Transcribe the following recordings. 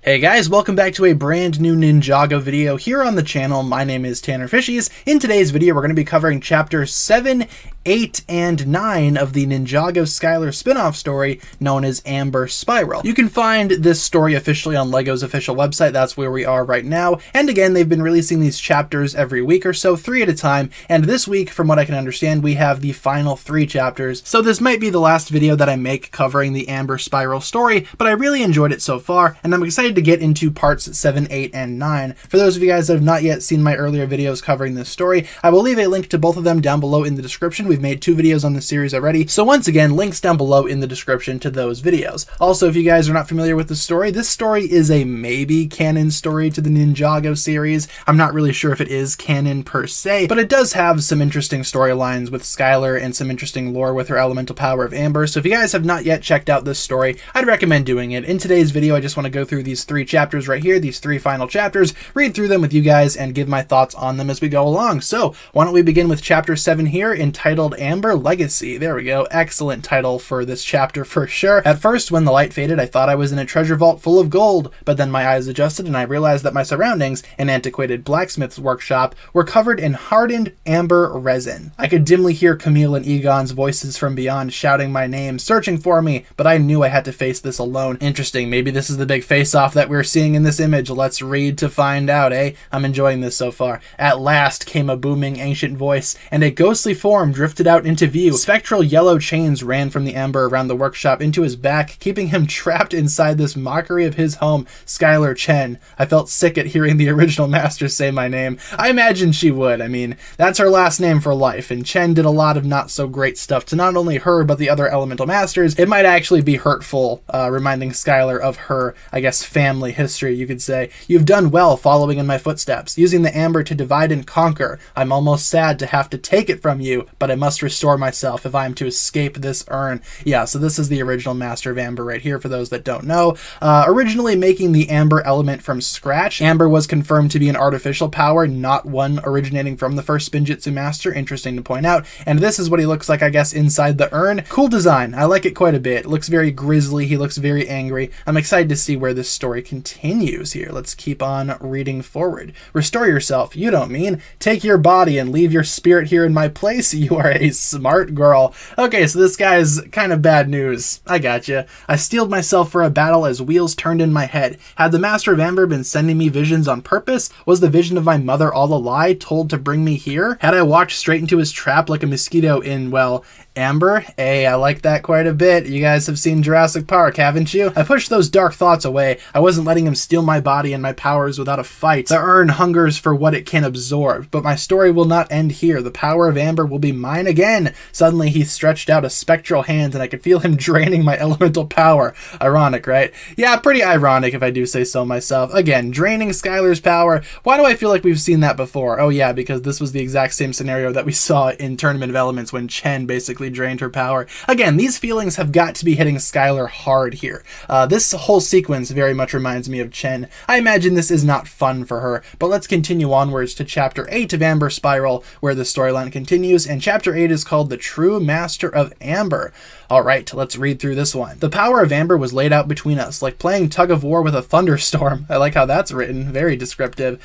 Hey guys, welcome back to a brand new Ninjago video here on the channel. My name is TannerFishies. In today's video, we're going to be covering chapters 7, 8, and 9 of the Ninjago Skylor spin-off story known as Amber Spiral. You can find this story officially on LEGO's official website. That's where we are right now. And again, they've been releasing these chapters every week or so, 3 at a time. And this week, from what I can understand, we have the final 3 chapters. So this might be the last video that I make covering the Amber Spiral story, but I really enjoyed it so far, and I'm excited to get into parts 7, 8, and 9. For those of you guys that have not yet seen my earlier videos covering this story, I will leave a link to both of them down below in the description. We've made 2 videos on the series already, so once again, links down below in the description to those videos. Also, if you guys are not familiar with the story, this story is a maybe canon story to the Ninjago series. I'm not really sure if it is canon per se, but it does have some interesting storylines with Skylor and some interesting lore with her elemental power of Amber. So if you guys have not yet checked out this story, I'd recommend doing it. In today's video, I just want to go through these 3 chapters right here, these 3 final chapters, read through them with you guys, and give my thoughts on them as we go along. So why don't we begin with chapter 7 here, entitled Amber Legacy. There we go. Excellent title for this chapter for sure. At first, when the light faded, I thought I was in a treasure vault full of gold, but then my eyes adjusted and I realized that my surroundings, an antiquated blacksmith's workshop, were covered in hardened amber resin. I could dimly hear Camille and Egon's voices from beyond shouting my name, searching for me, but I knew I had to face this alone. Interesting. Maybe this is the big face-off that we're seeing in this image. Let's read to find out, eh? I'm enjoying this so far. At last came a booming ancient voice, and a ghostly form drifted out into view. Spectral yellow chains ran from the amber around the workshop into his back, keeping him trapped inside this mockery of his home, Skylor Chen. I felt sick at hearing the original master say my name. I imagine she would. I mean, that's her last name for life, and Chen did a lot of not so great stuff to not only her, but the other elemental masters. It might actually be hurtful, reminding Skylor of her, I guess, family history, you could say. You've done well following in my footsteps, using the amber to divide and conquer. I'm almost sad to have to take it from you, but I must restore myself if I am to escape this urn. Yeah, so this is the original master of amber right here, for those that don't know. Originally making the amber element from scratch, amber was confirmed to be an artificial power, not one originating from the first Spinjitzu master. Interesting to point out. And this is what he looks like, I guess, inside the urn. Cool design. I like it quite a bit. It looks very grisly. He looks very angry. I'm excited to see where this story continues here. Let's keep on reading forward. Restore yourself. You don't mean. Take your body and leave your spirit here in my place. You are a smart girl. Okay, so this guy is kind of bad news. I gotcha. I steeled myself for a battle as wheels turned in my head. Had the Master of Amber been sending me visions on purpose? Was the vision of my mother all a lie, told to bring me here? Had I walked straight into his trap like a mosquito in, well, Amber? Hey, I like that quite a bit. You guys have seen Jurassic Park, haven't you? I pushed those dark thoughts away. I wasn't letting him steal my body and my powers without a fight. The urn hungers for what it can absorb, but my story will not end here. The power of Amber will be mine again. Suddenly, he stretched out a spectral hand, and I could feel him draining my elemental power. Ironic, right? Yeah, pretty ironic if I do say so myself. Again, draining Skylor's power. Why do I feel like we've seen that before? Oh yeah, because this was the exact same scenario that we saw in Tournament of Elements when Chen basically drained her power. Again, these feelings have got to be hitting Skylor hard here. This whole sequence very much reminds me of Chen. I imagine this is not fun for her, but let's continue onwards to chapter 8 of Amber Spiral, where the storyline continues, and chapter 8 is called The True Master of Amber. Alright, let's read through this one. The power of Amber was laid out between us, like playing tug of war with a thunderstorm. I like how that's written, very descriptive.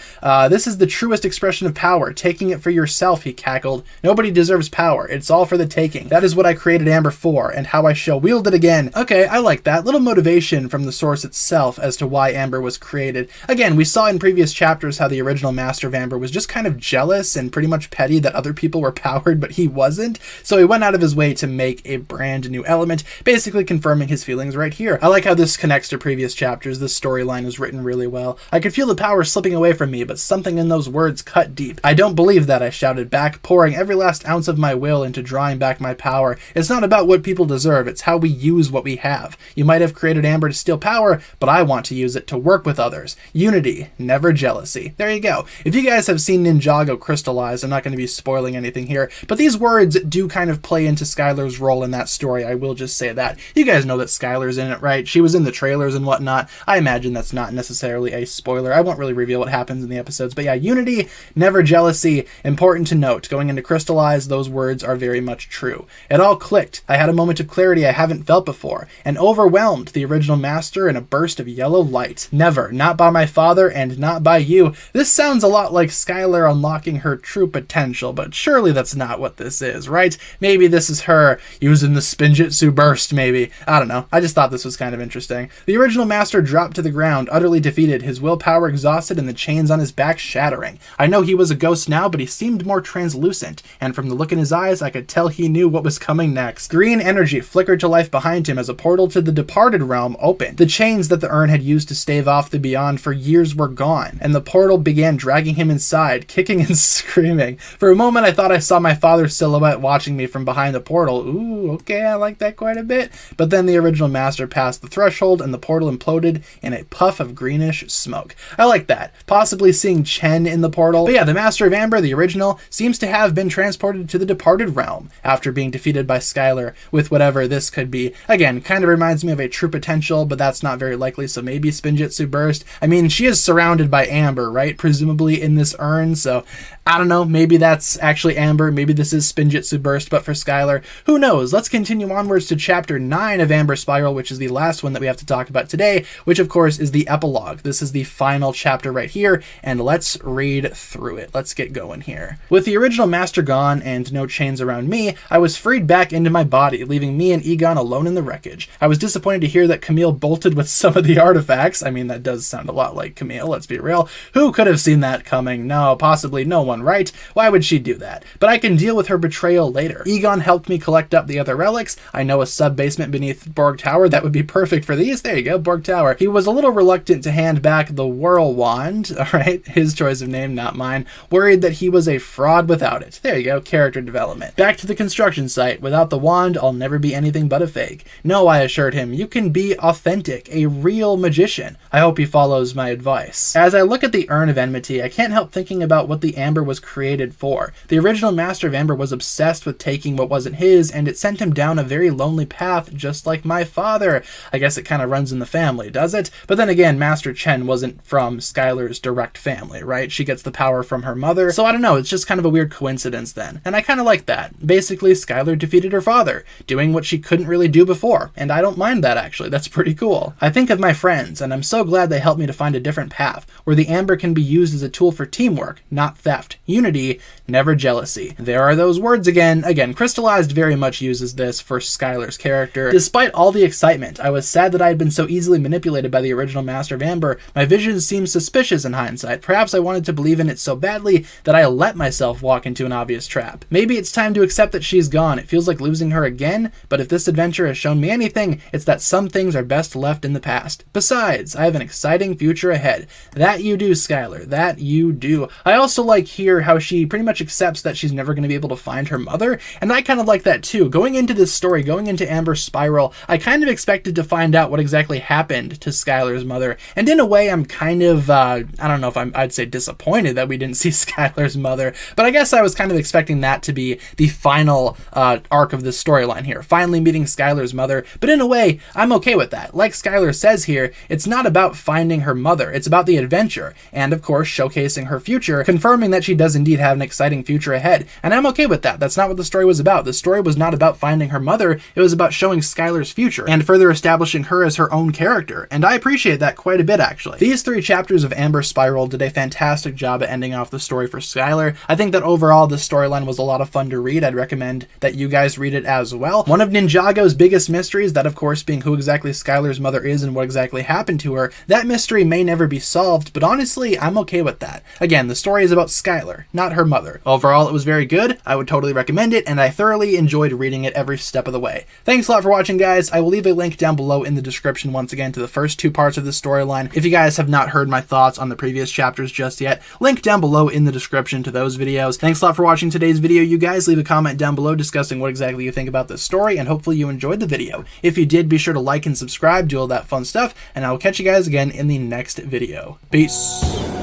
This is the truest expression of power, taking it for yourself, he cackled. Nobody deserves power, it's all for the taking. That is what I created Amber for, and how I shall wield it again. Okay, I like that. Little motivation from the source itself as to why Amber was created. Again, we saw in previous chapters how the original Master of Amber was just kind of jealous and pretty much petty that other people were powered, but he wasn't. So he went out of his way to make a brand new element, basically confirming his feelings right here. I like how this connects to previous chapters. This storyline is written really well. I could feel the power slipping away from me, but something in those words cut deep. I don't believe that, I shouted back, pouring every last ounce of my will into drawing back my power. It's not about what people deserve, it's how we use what we have. You might have created Amber to steal power, but I want to use it to work with others. Unity, never jealousy. There you go. If you guys have seen Ninjago crystallize, I'm not going to be spoiling anything here, but these words do kind of play into Skylor's role in that story. I will just say that. You guys know that Skylor's in it, right? She was in the trailers and whatnot. I imagine that's not necessarily a spoiler. I won't really reveal what happens in the episodes, but yeah, unity, never jealousy. Important to note, going into crystallize, those words are very much true. true. It all clicked. I had a moment of clarity I haven't felt before, and overwhelmed the original master in a burst of yellow light. Never, not by my father and not by you. This sounds a lot like Skylor unlocking her true potential, but surely that's not what this is, right? Maybe this is her using the Spinjitzu burst, maybe. I don't know. I just thought this was kind of interesting. The original master dropped to the ground, utterly defeated, his willpower exhausted and the chains on his back shattering. I know he was a ghost now, but he seemed more translucent, and from the look in his eyes, I could tell he knew what was coming next. Green energy flickered to life behind him as a portal to the departed realm opened. The chains that the urn had used to stave off the beyond for years were gone, and the portal began dragging him inside, kicking and screaming. For a moment, I thought I saw my father's silhouette watching me from behind the portal. Ooh, okay, I like that quite a bit. But then the original master passed the threshold, and the portal imploded in a puff of greenish smoke. I like that. Possibly seeing Chen in the portal. But yeah, the Master of Amber, the original, seems to have been transported to the departed realm after being defeated by Skylor with whatever this could be. Again, kind of reminds me of a true potential, but that's not very likely, so maybe Spinjitzu burst. I mean, she is surrounded by Amber, right? Presumably in this urn, so I don't know, maybe that's actually Amber, maybe this is Spinjitzu burst, but for Skylor, who knows? Let's continue onwards to chapter 9 of Amber Spiral, which is the last one that we have to talk about today, which of course is the epilogue. This is the final chapter right here, and let's read through it. Let's get going here. With the original master gone and no chains around me, I was freed back into my body, leaving me and Egon alone in the wreckage. I was disappointed to hear that Camille bolted with some of the artifacts. I mean, that does sound a lot like Camille, let's be real. Who could have seen that coming? No, possibly no one, right? Why would she do that? But I can deal with her betrayal later. Egon helped me collect up the other relics. I know a sub-basement beneath Borg Tower that would be perfect for these. There you go, Borg Tower. He was a little reluctant to hand back the Whirl Wand, alright? His choice of name, not mine. Worried that he was a fraud without it. There you go, character development. Back to the construction site. Without the wand, I'll never be anything but a fake. No, I assured him, you can be authentic, a real magician. I hope he follows my advice. As I look at the Urn of Enmity, I can't help thinking about what the Amber was created for. The original Master of Amber was obsessed with taking what wasn't his, and it sent him down a very lonely path, just like my father. I guess it kind of runs in the family, does it? But then again, Master Chen wasn't from Skylor's direct family, right? She gets the power from her mother, so I don't know, it's just kind of a weird coincidence then. And I kind of like that. Basically, Skylor defeated her father, doing what she couldn't really do before, and I don't mind that actually, that's pretty cool. I think of my friends, and I'm so glad they helped me to find a different path, where the Amber can be used as a tool for teamwork, not theft. Unity, never jealousy. There are those words again. Again, Crystallized very much uses this for Skylor's character. Despite all the excitement, I was sad that I had been so easily manipulated by the original Master of Amber. My visions seemed suspicious in hindsight. Perhaps I wanted to believe in it so badly that I let myself walk into an obvious trap. Maybe it's time to accept that she's gone. It feels like losing her again, but if this adventure has shown me anything, it's that some things are best left in the past. Besides, I have an exciting future ahead. That you do, Skylor. That you do. I also like here how she pretty much accepts that she's never going to be able to find her mother, and I kind of like that too. Going into this story, going into Amber Spiral, I kind of expected to find out what exactly happened to Skylor's mother, and in a way I'm kind of, I don't know if I'd say disappointed that we didn't see Skylor's mother, but I guess I was kind of expecting that to be the final arc of this storyline here, finally meeting Skylor's mother, but in a way, I'm okay with that. Like Skylor says here, it's not about finding her mother, it's about the adventure, and of course showcasing her future, confirming that she does indeed have an exciting future ahead, and I'm okay with that. That's not what the story was about. The story was not about finding her mother, it was about showing Skylor's future, and further establishing her as her own character, and I appreciate that quite a bit actually. These 3 chapters of Amber Spiral did a fantastic job at ending off the story for Skylor. I think that overall this storyline was a lot of fun to read. I'd recommend that you guys read it as well. One of Ninjago's biggest mysteries, that of course being who exactly Skylor's mother is and what exactly happened to her, that mystery may never be solved, but honestly, I'm okay with that. Again, the story is about Skylor, not her mother. Overall, it was very good. I would totally recommend it, and I thoroughly enjoyed reading it every step of the way. Thanks a lot for watching, guys. I will leave a link down below in the description once again to the first 2 parts of this storyline. If you guys have not heard my thoughts on the previous chapters just yet, link down below in the description to those videos. Thanks a lot for watching today's video, you guys. Leave a comment down below discussing what exactly you think about this story, and hopefully you enjoyed the video. If you did, be sure to like and subscribe, do all that fun stuff, and I will catch you guys again in the next video. Peace.